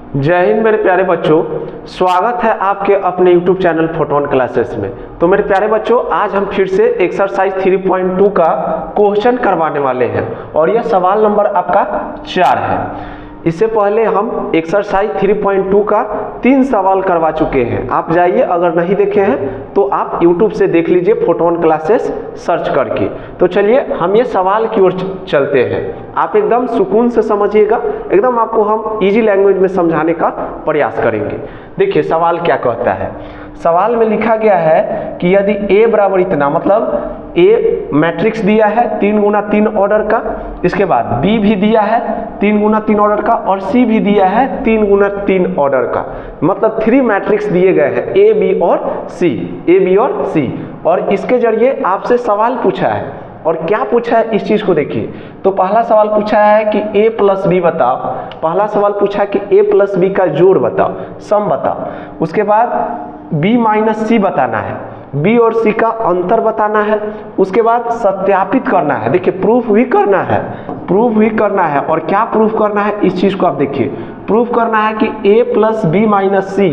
जय हिंद मेरे प्यारे बच्चों, स्वागत है आपके अपने YouTube चैनल फोटोन क्लासेस में। तो मेरे प्यारे बच्चों, आज हम फिर से एक्सरसाइज 3.2 का क्वेश्चन करवाने वाले हैं और यह सवाल नंबर आपका 4 है। इससे पहले हम एक्सरसाइज 3.2 का 3 सवाल करवा चुके हैं। आप जाइए, अगर नहीं देखे हैं तो आप YouTube से देख लीजिए फोटोन क्लासेस सर्च करके। तो चलिए हम ये सवाल की ओर चलते हैं। आप एकदम सुकून से समझिएगा, एकदम आपको हम इजी लैंग्वेज में समझाने का प्रयास करेंगे। देखिए सवाल क्या कहता है। सवाल में लिखा गया है कि यदि a बराबर इतना, मतलब a मैट्रिक्स दिया है 3 गुना 3 ऑर्डर का, इसके बाद b भी दिया है 3 गुना 3 ऑर्डर का और c भी दिया है 3 गुना 3 ऑर्डर का, मतलब 3 मैट्रिक्स दिए गए हैं a b और c। और इसके जरिए आपसे सवाल पूछा है। और क्या पूछा है इस चीज को देखिए। तो पहला सवाल पूछा है कि a प्लस बी बताओ। पहला सवाल पूछा है कि a प्लस बी का जोड़ बताओ, सम बताओ। उसके बाद b माइनस सी बताना है, b और c का अंतर बताना है। उसके बाद सत्यापित करना है। देखिए प्रूफ भी करना है, और क्या प्रूफ करना है इस चीज को आप देखिए। प्रूफ करना है कि a plus b minus c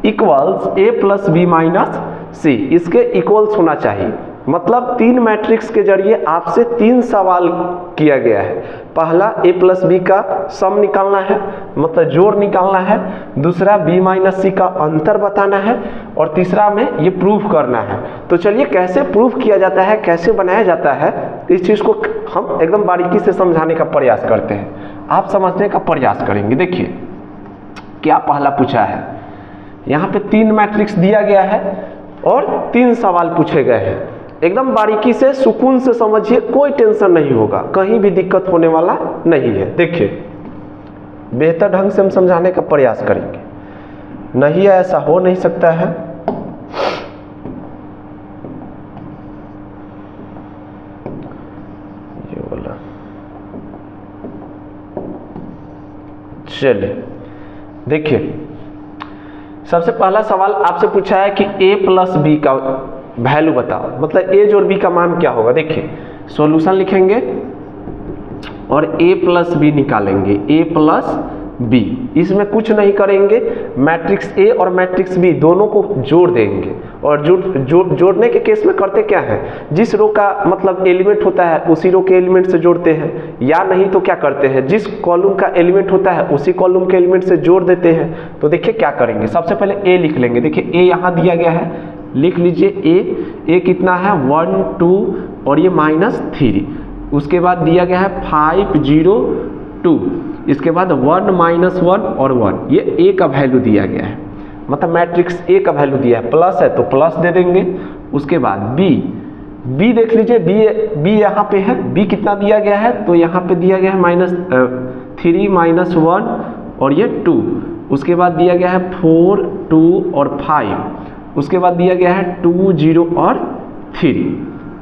equals a plus b minus c, इसके इक्वल्स होना चाहिए। मतलब 3 मैट्रिक्स के जरिए आपसे 3 सवाल किया गया है। पहला a प्लस बी का सम निकालना है, मतलब जोड़ निकालना है। दूसरा b माइनस सी का अंतर बताना है, और तीसरा में ये प्रूफ करना है। तो चलिए कैसे प्रूफ किया जाता है, कैसे बनाया जाता है, इस चीज़ को हम एकदम बारीकी से समझाने का प्रयास करते हैं। आप समझने का प्रयास करेंगे। देखिए क्या पहला पूछा है। यहाँ पे 3 मैट्रिक्स दिया गया है और 3 सवाल पूछे गए हैं। एकदम बारीकी से सुकून से समझिए, कोई टेंशन नहीं होगा, कहीं भी दिक्कत होने वाला नहीं है। देखिए बेहतर ढंग से हम समझाने का प्रयास करेंगे। नहीं ऐसा हो नहीं सकता है। ये बोला, चलिए देखिए सबसे पहला सवाल आपसे पूछा है कि a प्लस बी का वैल्यू बताओ, मतलब a जोड़ b का मान क्या होगा। देखिए सॉल्यूशन लिखेंगे और a प्लस बी निकालेंगे, a प्लस बी। इसमें कुछ नहीं करेंगे, मैट्रिक्स a और मैट्रिक्स b दोनों को जोड़ देंगे। और जोड़ने के केस में करते क्या है, जिस रो का मतलब एलिमेंट होता है उसी रो के एलिमेंट से जोड़ते हैं, या नहीं तो क्या करते हैं, जिस कॉलम का एलिमेंट होता है उसी कॉलम के एलिमेंट से जोड़ देते हैं। तो देखिए क्या करेंगे, सबसे पहले a लिख लेंगे। देखिए a यहाँ दिया गया है, लिख लीजिए a कितना है 1 2 और ये -3। उसके बाद दिया गया है 5 0 2, इसके बाद 1 -1 और 1, ये a का वैल्यू दिया गया है, मतलब मैट्रिक्स a का वैल्यू दिया है। प्लस है तो प्लस दे देंगे। उसके बाद b देख लीजिए, b यहाँ पे है, b कितना दिया गया है, तो यहाँ पे दिया गया है -3 -1 और ये 2। उसके बाद दिया गया है 4 2 और 5। उसके बाद दिया गया है 2 0 और 3।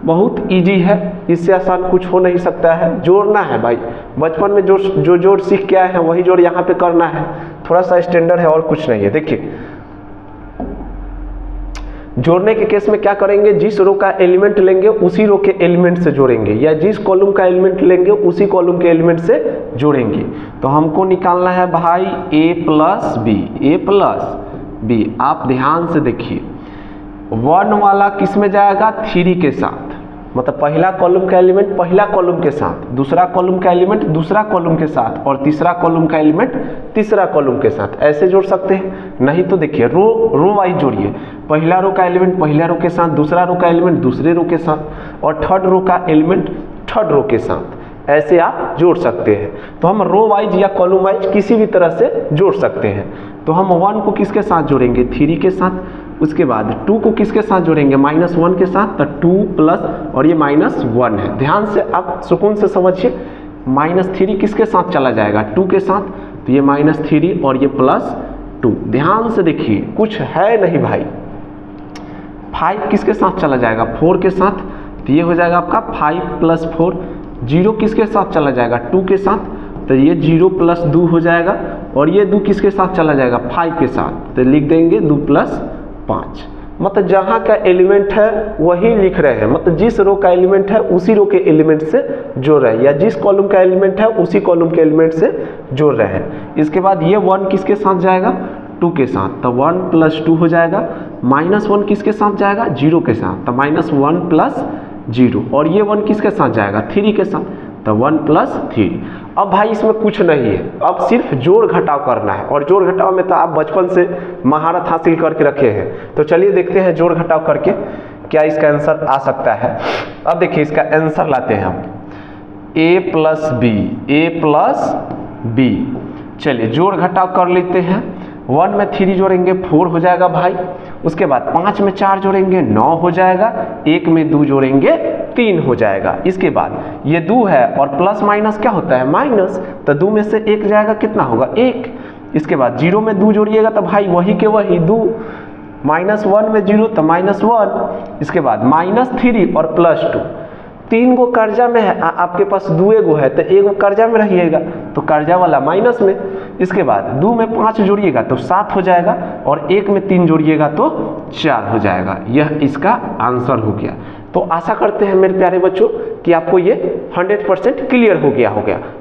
बहुत इजी है, इससे आसान कुछ हो नहीं सकता है। जोड़ना है भाई, बचपन में जो जोड़ सीख के आए हैं वही जोड़ यहाँ पे करना है। थोड़ा सा स्टैंडर्ड है और कुछ नहीं है। देखिए जोड़ने के केस में क्या करेंगे, जिस रो का एलिमेंट लेंगे उसी रो के एलिमेंट से जोड़ेंगे, या जिस कॉलम का एलिमेंट लेंगे उसी कॉलम के एलिमेंट से जोड़ेंगे। तो हमको निकालना है भाई a प्लस बी। आप ध्यान से देखिए, 1 वाला किस में जाएगा, 3 के साथ, मतलब पहला कॉलम का एलिमेंट पहला कॉलम के साथ, दूसरा कॉलम का एलिमेंट दूसरा कॉलम के साथ, और तीसरा कॉलम का एलिमेंट तीसरा कॉलम के साथ। ऐसे जोड़ सकते हैं। नहीं तो देखिए रो वाइज जोड़िए, पहला रो का एलिमेंट पहला रो के साथ, दूसरा रो का एलिमेंट दूसरे रो के साथ, और थर्ड रो का एलिमेंट थर्ड रो के साथ। ऐसे आप जोड़ सकते हैं। तो हम रो वाइज या कॉलम वाइज किसी भी तरह से जोड़ सकते हैं। तो हम 1 को किसके साथ जोड़ेंगे, 3 के साथ। उसके बाद 2 को किसके साथ जोड़ेंगे, -1 के साथ, तो 2 प्लस और ये -1 है। ध्यान से आप सुकून से समझिए, -3 किसके साथ चला जाएगा, 2 के साथ, तो ये -3 और ये +2। ध्यान से देखिए, कुछ है नहीं भाई। 5 किसके साथ चला जाएगा, 4 के साथ, तो ये हो जाएगा आपका 5 + 4। 0 किसके साथ चला जाएगा, 2 के साथ, तो ये 0 + 2 हो जाएगा। और ये 2 किसके साथ चला जाएगा, 5 के साथ, तो लिख देंगे 2 + 5। मतलब जहाँ का एलिमेंट है वही लिख रहे हैं, मतलब जिस रो का एलिमेंट है उसी रो के एलिमेंट से जोड़ रहे हैं, या जिस कॉलम का एलिमेंट है उसी कॉलम के एलिमेंट से जोड़ रहे हैं। इसके बाद ये 1 किसके साथ जाएगा, 2 के साथ, तो 1 + 2 हो जाएगा। -1 किसके साथ जाएगा, 0 के साथ, तो -1 + 0। और ये 1 किसके साथ जाएगा, 3 के साथ, तो 1 + 3। अब भाई इसमें कुछ नहीं है, अब सिर्फ जोड़ घटाव करना है, और जोड़ घटाव में तो आप बचपन से महारत हासिल करके रखे हैं। तो चलिए देखते हैं जोड़ घटाव करके क्या इसका आंसर आ सकता है। अब देखिए इसका आंसर लाते हैं हम, a + b। चलिए जोड़ घटाव कर लेते हैं। 1 में 3 जोड़ेंगे 4 हो जाएगा भाई। उसके बाद 5 में 4 जोड़ेंगे 9 हो जाएगा। 1 में 2 जोड़ेंगे 3 हो जाएगा। इसके बाद ये 2 है और प्लस माइनस क्या होता है, माइनस, तो 2 में से 1 जाएगा, कितना होगा, 1। इसके बाद 0 में 2 जोड़िएगा तो भाई वही के वही 2, -1 में 0 तो -1। इसके बाद -3 और +2, 3 गो कर्जा में है, आपके पास 2 गो है तो 1 गो कर्जा में रहिएगा, तो कर्जा वाला माइनस में। इसके बाद 2 में 5 जोड़िएगा तो 7 हो जाएगा, और 1 में 3 जोड़िएगा तो 4 हो जाएगा। यह इसका आंसर हो गया। तो आशा करते हैं मेरे प्यारे बच्चों कि आपको ये 100% क्लियर हो गया।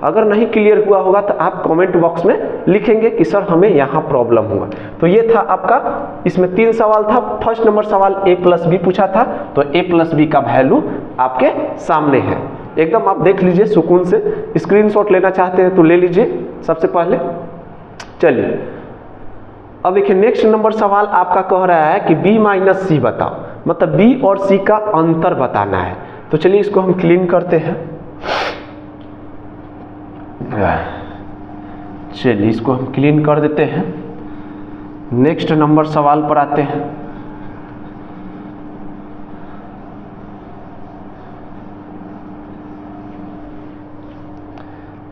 अगर नहीं क्लियर हुआ होगा तो आप कमेंट बॉक्स में लिखेंगे कि सर हमें यहाँ प्रॉब्लम हुआ। तो ये था आपका, इसमें 3 सवाल था। फर्स्ट नंबर सवाल a + b पूछा था, तो a + b का वैल्यू आपके सामने है, एकदम आप देख लीजिए सुकून से। स्क्रीनशॉट लेना चाहते हैं तो ले लीजिए सबसे पहले। चलिए अब देखिए नेक्स्ट नंबर सवाल आपका कह रहा है कि b - c बताओ, मतलब b और c का अंतर बताना है। तो चलिए इसको हम क्लीन करते हैं। चलिए इसको हम क्लीन कर देते हैं। नेक्स्ट नंबर सवाल पर आते हैं।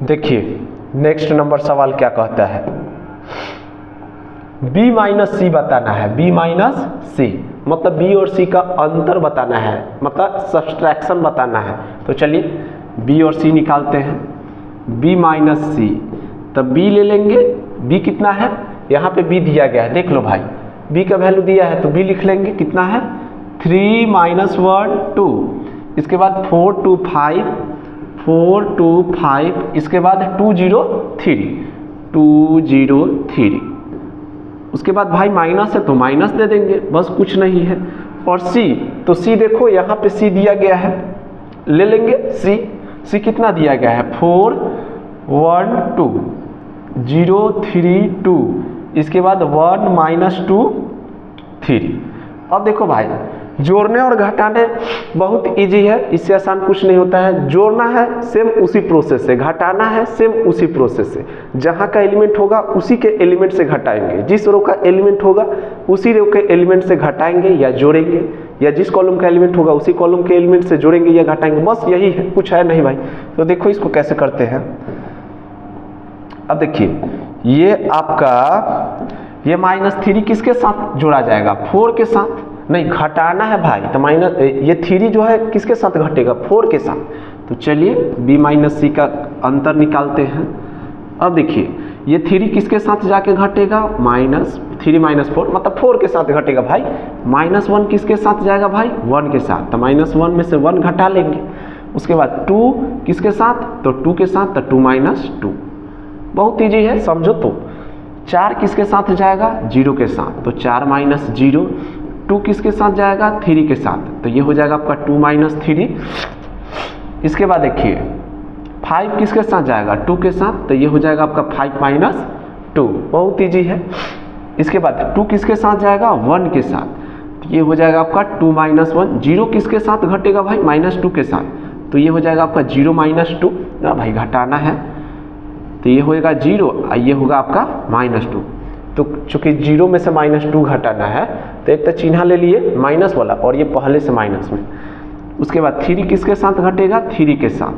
देखिए नेक्स्ट नंबर सवाल क्या कहता है, b - c बताना है। b - c मतलब b और c का अंतर बताना है, मतलब सब्सट्रैक्शन बताना है। तो चलिए b और c निकालते हैं। b - c, तब b ले लेंगे। b कितना है, यहाँ पे b दिया गया है, देख लो भाई, b का वैल्यू दिया है तो b लिख लेंगे। कितना है, 3 - 1 2। इसके बाद 4 2 5, 4 2 5। इसके बाद 2 0 3, 2 0 3। उसके बाद भाई माइनस है तो माइनस दे देंगे, बस कुछ नहीं है। और c, तो c देखो यहाँ पे c दिया गया है, ले लेंगे c कितना दिया गया है, 4 1 2 0 3 2। इसके बाद 1 - 2 3। अब देखो भाई जोड़ने और घटाने बहुत इजी है, इससे आसान कुछ नहीं होता है। जोड़ना है सेम उसी प्रोसेस से, घटाना है सेम उसी प्रोसेस से। जहाँ का एलिमेंट होगा उसी के एलिमेंट से घटाएंगे, जिस रो का एलिमेंट होगा उसी रो के एलिमेंट से घटाएंगे या जोड़ेंगे, या जिस कॉलम का एलिमेंट होगा उसी कॉलम के एलिमेंट से जोड़ेंगे या घटाएंगे, बस यही है, कुछ है नहीं भाई। तो देखो इसको कैसे करते हैं। अब देखिए ये आपका ये -3 किसके साथ जोड़ा जाएगा, 4 के साथ, नहीं घटाना है भाई, तो ये 3 जो है किसके साथ घटेगा, 4 के साथ। तो चलिए b - c का अंतर निकालते हैं। अब देखिए ये 3 किसके साथ जाके घटेगा, -3 - 4, मतलब 4 के साथ घटेगा भाई। -1 किसके साथ जाएगा भाई, 1 के साथ, तो -1 में से 1 घटा लेंगे। उसके बाद 2 किसके साथ, तो 2 के साथ, तो 2 - 2। बहुत ईजी है, समझो। तो 4 किसके साथ जाएगा, 0 के साथ, तो 4 - 0। 2 किसके साथ जाएगा, 3 के साथ, तो ये हो जाएगा आपका 2 - 3। इसके बाद देखिए 5 किसके साथ जाएगा, 2 के साथ, तो ये हो जाएगा आपका 5 - 2। बहुत इजी है। इसके बाद 2 किसके साथ जाएगा, 1 के साथ, तो ये हो जाएगा आपका 2 - 1। 0 किसके साथ घटेगा भाई, -2 के साथ, तो ये हो जाएगा आपका 0 - 2 ना भाई, घटाना है तो ये होएगा 0, ये होगा आपका -2। तो चूंकि 0 में से -2 घटाना है तो एक तो चिन्ह ले लिए माइनस वाला, और ये पहले से माइनस में। उसके बाद 3 किसके साथ घटेगा, 3 के साथ,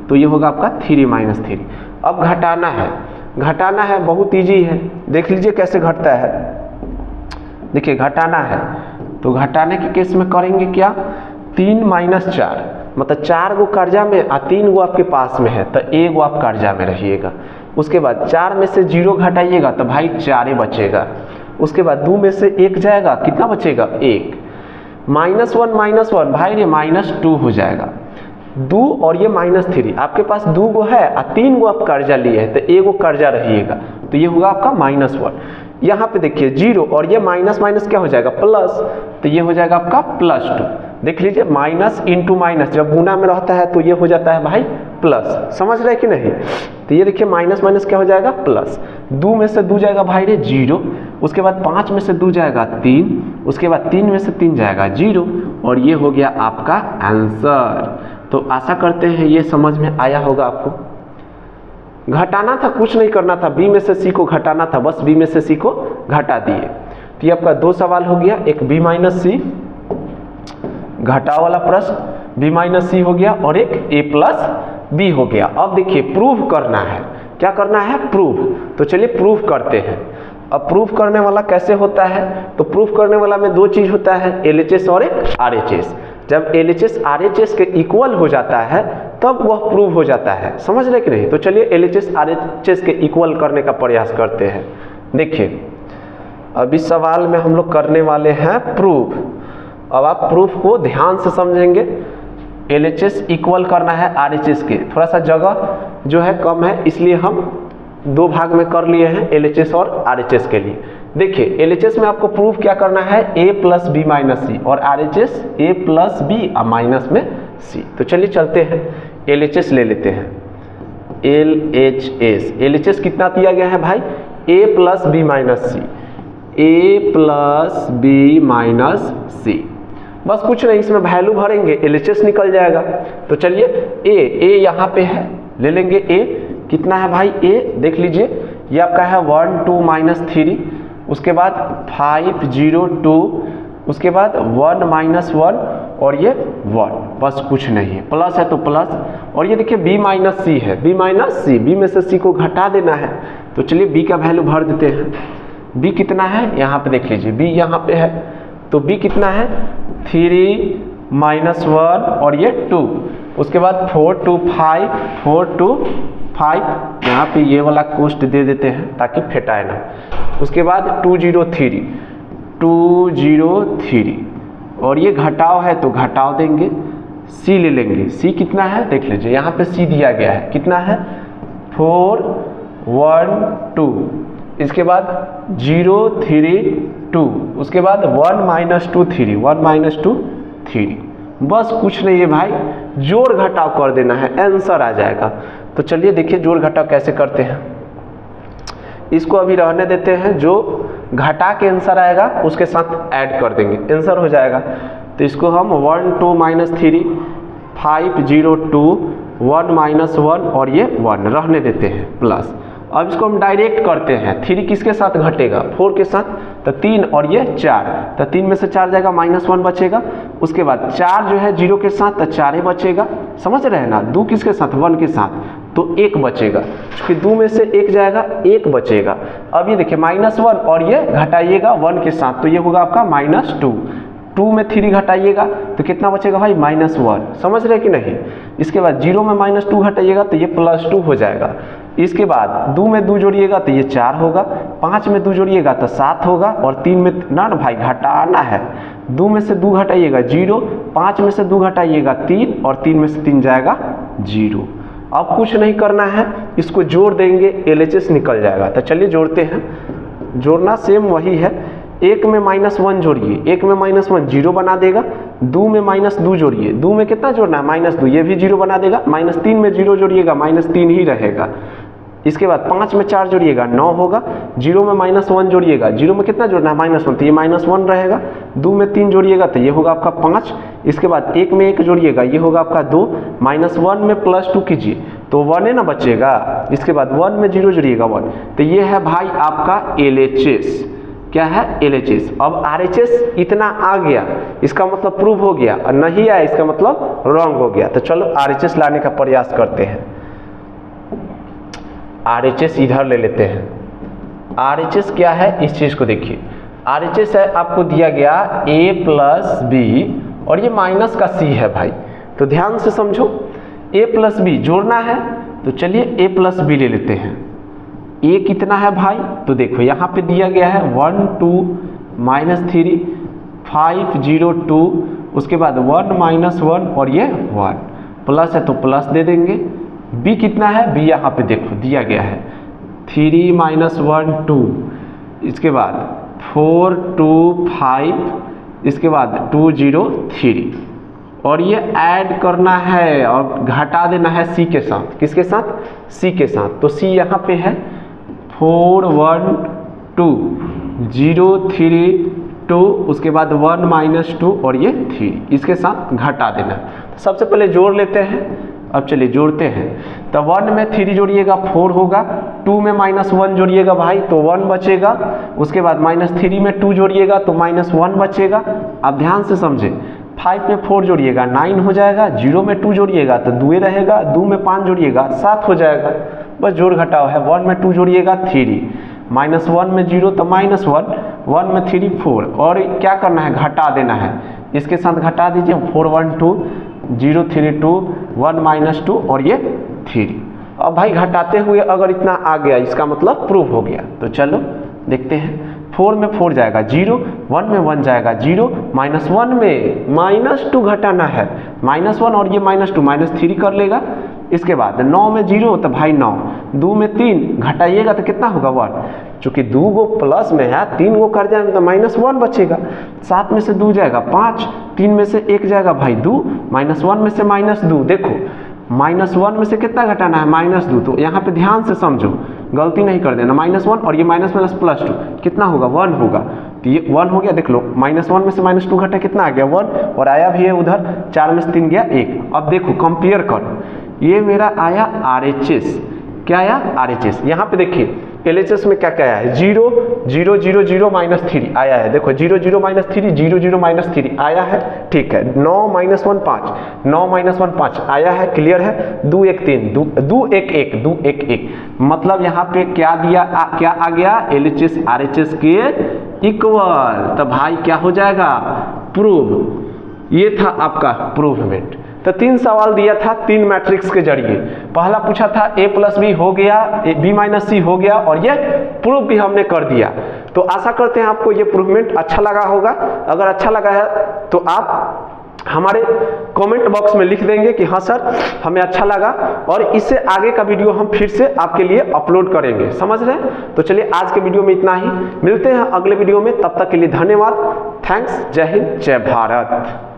तो ये होगा आपका 3 - 3। अब घटाना है बहुत इजी है, देख लीजिए कैसे घटता है। देखिए घटाना है तो घटाने के केस में करेंगे क्या, 3 - 4, मतलब 4 गो कर्जा में और 3 गो आपके पास में है, तो 1 गो आप कर्जा में रहिएगा। उसके बाद 4 में से 0 घटाइएगा तो भाई 4 बचेगा। उसके बाद 2 में से 1 जाएगा, कितना बचेगा, 1। -1 भाई ये -2 हो जाएगा। 2 और ये -3 आपके पास 2 गो है और 3 गो आप कर्जा लिए हैं तो एगो कर्जा रहिएगा तो ये होगा आपका -1। यहाँ पे देखिए 0 और ये माइनस माइनस क्या हो जाएगा प्लस, तो ये हो जाएगा आपका +2। देख लीजिए माइनस इंटू माइनस जब गुना में रहता है तो ये हो जाता है भाई प्लस, समझ रहे कि नहीं। तो ये देखिए माइनस माइनस क्या हो जाएगा प्लस, 2 में से 2 जाएगा भाई रे 0, उसके बाद 5 में से 2 जाएगा 3, उसके बाद 3 में से 3 जाएगा 0 और ये हो गया आपका आंसर। तो आशा करते हैं ये समझ में आया होगा आपको। घटाना था, कुछ नहीं करना था, बी में से सी को घटाना था, बस बी में से सी को घटा दिए। तो ये आपका 2 सवाल हो गया, एक बी माइनस सी घटाव वाला प्रश्न, बी माइनस सी हो गया और एक ए प्लस बी हो गया। अब देखिए प्रूव करना है, क्या करना है प्रूव। तो चलिए प्रूव करते हैं। अब प्रूफ करने वाला कैसे होता है, तो प्रूफ करने वाला में 2 चीज होता है, LHS और एक RHS। जब LHS RHS के इक्वल हो जाता है तब वह प्रूव हो जाता है, समझ रहे कि नहीं। तो चलिए LHS RHS के इक्वल करने का प्रयास करते हैं। देखिए अब इस सवाल में हम लोग करने वाले हैं प्रूफ। अब आप प्रूफ को ध्यान से समझेंगे। LHS इक्वल करना है RHS के, थोड़ा सा जगह जो है कम है इसलिए हम 2 भाग में कर लिए हैं LHS और RHS के लिए। देखिए LHS में आपको प्रूफ क्या करना है A plus b minus c और RHS A plus b minus में C। तो चलिए चलते हैं LHS ले लेते हैं। LHS कितना दिया गया है भाई A plus b minus c, A plus b minus c, बस कुछ नहीं, इसमें वैल्यू भरेंगे LHS निकल जाएगा। तो चलिए A यहाँ पे है, ले लेंगे A। कितना है भाई A, देख लीजिए ये आपका है 1 2 -3, उसके बाद 5 0 2, उसके बाद 1 -1 और ये 1, बस कुछ नहीं है, प्लस है तो प्लस। और ये देखिए B माइनस सी है, B माइनस सी, B में से C को घटा देना है। तो चलिए B का वैल्यू भर देते हैं। B कितना है यहाँ पे देख लीजिए, B यहाँ पे है तो B कितना है 3 -1 और ये 2, उसके बाद 4 2 5 4 2 5, यहाँ पे ये वाला कोष्ट दे देते हैं ताकि फेटाए ना। उसके बाद 2 0 3 2 0 3 और ये घटाव है तो घटाव देंगे, C ले लेंगे। C कितना है देख लीजिए, यहाँ पे C दिया गया है, कितना है 4 1 2, इसके बाद 0 3 2, उसके बाद 1 -2 3 1 -2 3, बस कुछ नहीं है भाई, जोड़ घटाव कर देना है, आंसर आ जाएगा। तो चलिए देखिए जोड़ घटाव कैसे करते हैं। इसको अभी रहने देते हैं, जो घटा के आंसर आएगा उसके साथ ऐड कर देंगे, आंसर हो जाएगा। तो इसको हम 1 2 -3 5 0 2 1 -1 और ये 1 रहने देते हैं प्लस। अब इसको हम डायरेक्ट करते हैं, 3 किसके साथ घटेगा 4 के साथ, तो 3 और ये 4, तो 3 में से 4 जाएगा -1 बचेगा। उसके बाद 4 जो है 0 के साथ तो 4 ही बचेगा, समझ रहे हैं ना। 2 किसके साथ 1 के साथ तो 1 बचेगा, क्योंकि 2 में से 1 जाएगा 1 बचेगा। अब ये देखिए -1 और ये घटाइएगा 1 के साथ तो ये होगा आपका -2, 2 में 3 घटाइएगा तो कितना बचेगा भाई -1, समझ रहे कि नहीं। इसके बाद 0 में -2 घटाइएगा तो ये +2 हो जाएगा। इसके बाद 2 में 2 जोड़िएगा तो ये 4 होगा, 5 में 2 जोड़िएगा तो 7 होगा और 3 में ना भाई घटाना है, 2 में से 2 घटाइएगा 0, 5 में से 2 घटाइएगा 3 और 3 में से 3 जाएगा 0। अब कुछ नहीं करना है, इसको जोड़ देंगे LHS निकल जाएगा। तो चलिए जोड़ते हैं, जोड़ना सेम वही है। 1 में -1 जोड़िए, 1 में -1 0 बना देगा, 2 में -2 जोड़िए, 2 में कितना जोड़ना है -2, ये भी 0 बना देगा, -3 में 0 जोड़िएगा -3 ही रहेगा। इसके बाद 5 में 4 जोड़िएगा 9 होगा, 0 में -1 जोड़िएगा, 0 में कितना जोड़ना है -1 तो ये -1 रहेगा, 2 में 3 जोड़िएगा तो ये होगा आपका 5। इसके बाद 1 में 1 जोड़िएगा ये होगा आपका 2, -1 में +2 कीजिए तो 1 ना बचेगा। इसके बाद 1 में 0 जोड़िएगा 1, तो ये है भाई आपका LHS। क्या है LHS। अब RHS इतना आ गया, इसका मतलब प्रूव हो गया, और नहीं आया इसका मतलब रॉन्ग हो गया। तो चलो RHS लाने का प्रयास करते हैं। RHS इधर ले लेते हैं। RHS क्या है इस चीज को देखिए, RHS है आपको दिया गया A प्लस बी और ये माइनस का C है भाई, तो ध्यान से समझो। A प्लस बी जोड़ना है तो चलिए A प्लस बी ले लेते हैं। A कितना है भाई, तो देखो यहाँ पे दिया गया है 1 2 -3 502, उसके बाद 1 - 1 और ये 1 प्लस है तो प्लस दे देंगे। b कितना है, b यहाँ पे देखो दिया गया है 3 - 1 2, इसके बाद 4 2 5, इसके बाद 2 0 3 और ये ऐड करना है और घटा देना है c के साथ। किसके साथ, c के साथ। तो c यहाँ पे है 4 1 2 0 3 2, उसके बाद 1 - 2 और ये 3, इसके साथ घटा देना। तो सबसे पहले जोड़ लेते हैं। अब चलिए जोड़ते हैं। तो 1 में 3 जोड़िएगा 4 होगा, 2 में -1 जोड़िएगा भाई तो 1 बचेगा, उसके बाद -3 में 2 जोड़िएगा तो -1 बचेगा। अब ध्यान से समझे, 5 में 4 जोड़िएगा 9 हो जाएगा, 0 में 2 जोड़िएगा तो 2 रहेगा, 2 में 5 जोड़िएगा 7 हो जाएगा। बस जोड़ घटाव है। 1 में 2 जोड़िएगा 3, -1 में 0 तो -1, 1 में 3 4 और क्या करना है, घटा देना है। इसके साथ घटा दीजिए 4 1 2 0 3 2 1 - 2 और ये 3। अब भाई घटाते हुए अगर इतना आ गया इसका मतलब प्रूव हो गया। तो चलो देखते हैं। 4 में 4 जाएगा 0, 1 में 1 जाएगा 0, -1 में -2 घटाना है, -1 और ये -2 -3 कर लेगा। इसके बाद 9 में 0 तो भाई 9, 2 में 3 घटाइएगा तो कितना होगा 1, चूँकि 2 गो प्लस में है 3 गो कर जाएंगे तो -1 बचेगा। 7 में से 2 जाएगा 5, 3 में से 1 जाएगा भाई 2, -1 में से -2, देखो -1 में से कितना घटाना है, -2। तो यहाँ पे ध्यान से समझो, गलती नहीं कर देना। -1 और ये -+2 कितना होगा 1 होगा। तो ये 1 हो गया, देख लो -1 में से -2 घटा कितना आ गया 1 और आया भी है उधर, 4 में से 3 गया 1। अब देखो कंपेयर करो, ये मेरा आया RHS, क्या आया RHS। यहाँ पे देखिए LHS में क्या क्या आया है, 0 0 0 0 -3 आया है। देखो 0 0 -3 0 0 -3 आया है, ठीक है। 9 - 1 5, 9 - 1 5 आया है, क्लियर है। 2 1 3 2 1 1 2 1 1, मतलब यहाँ पे क्या दिया क्या आ गया, LHS RHS के इक्वल। तो भाई क्या हो जाएगा, प्रूव। ये था आपका प्रूवमेंट। तो 3 सवाल दिया था 3 मैट्रिक्स के जरिए। पहला पूछा था A+B हो गया, B - C हो गया और ये प्रूफ भी हमने कर दिया। तो आशा करते हैं आपको ये प्रूवमेंट अच्छा लगा होगा। अगर अच्छा लगा है तो आप हमारे कमेंट बॉक्स में लिख देंगे कि हाँ सर हमें अच्छा लगा, और इससे आगे का वीडियो हम फिर से आपके लिए अपलोड करेंगे, समझ रहे हैं। तो चलिए आज के वीडियो में इतना ही, मिलते हैं अगले वीडियो में, तब तक के लिए धन्यवाद। थैंक्स, जय हिंद, जय भारत।